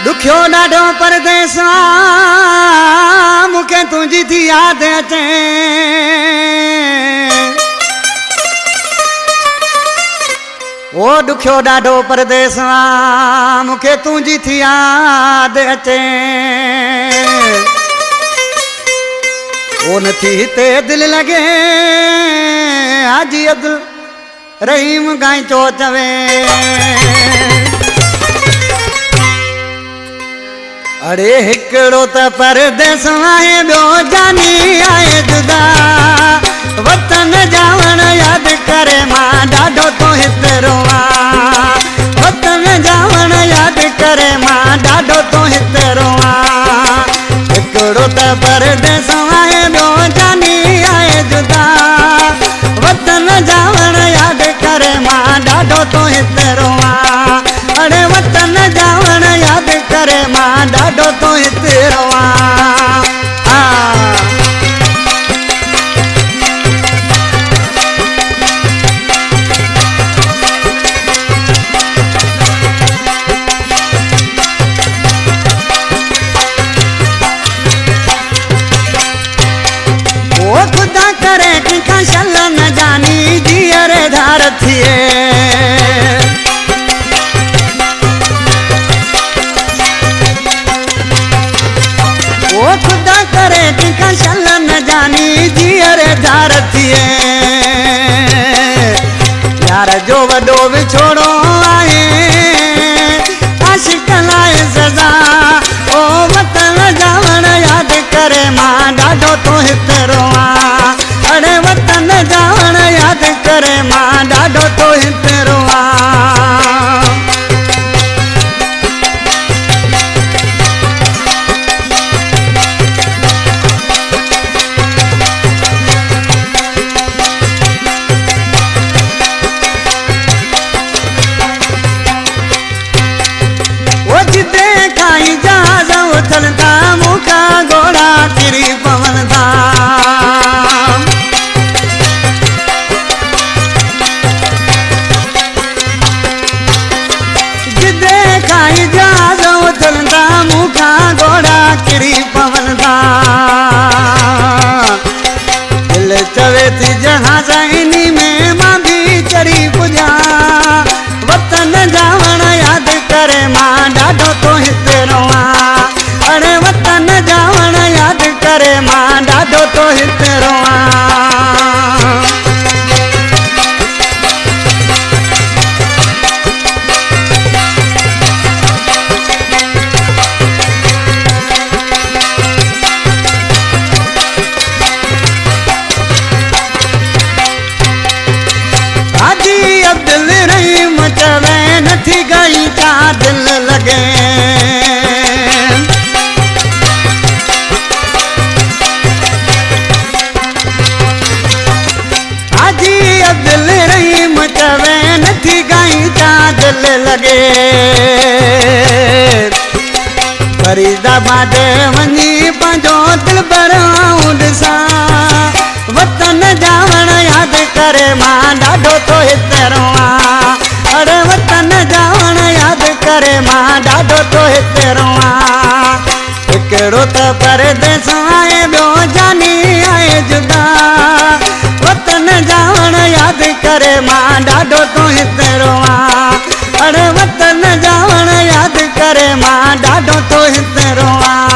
दुखियो ॾाढो परदेसा मूंखे तुंहिंजी थी यादि अचे ओ दुखियो ॾाढो परदेसा मूंखे तुंहिंजी थी यादि अचे ओ नथी हिते दिलि लॻे हाजी अब्दुल रहीम गांचो चवे अरे हिकिड़ो त परदेस आहे ॿियो जानी आहे जुदा वतन जावण यादि करे मां ॾाढो तो हिते रोवां वतन जावण यादि करे मां ॾाढो तो हिते रोवां हिकिड़ो त परदेस आहे ॿियो जानी आहे जुदा वतन जावण यादि करे मां ॾाढो तो हिते रोवां अरे वतन जावण यादि करे मां ॾाढो तो हिते रोवां ओ खुदा करे कंहिंखां शल न जानी जीअरे धार थिए खुदा करे कंहिंखां शल न जानी जीअरे धार थिए यार जो वॾो विछोड़ो आहे आशिक़ लाइ सज़ा ओ वतन जावण यादि करे मां ॾाढो तो हिते रोवां अरे वतन जावण यादि करे मां ॾाढो तो हिते रोवां मूंखा घोड़ा किरी पवन था जिदे खाई जहाज उथलंदा मूंखा घोड़ा किरी पवन था दिल चवे थी जहाज इन्ही में मां भी चढ़ी पुॼा वतन जावण यादि करे मां ॾाढो तो हिते रोवां अरे वतन जावण यादि करे मां ॾाढो तो हिते रोवां हाजी अब्दुल रहीम चवे नथी गई का दिल लगे दिल रहीम चवे नथी गई ता दिल लगे फरीदाबाद वञी पंहिंजो दिल भराऊं ॾिसां वतन जावण यादि करे मां ॾाढो तो हिते रोवां अरे वतन जावण यादि करे मां ॾाढो तो हिते रोवां हिकिड़ो त परदेस आहे ॿियो जानी आहे जुदा वतन जावण यादि करे मां ॾाढो तो हिते रोवां अरे वतन जावण यादि करे मां ॾाढो तो हिते रोवां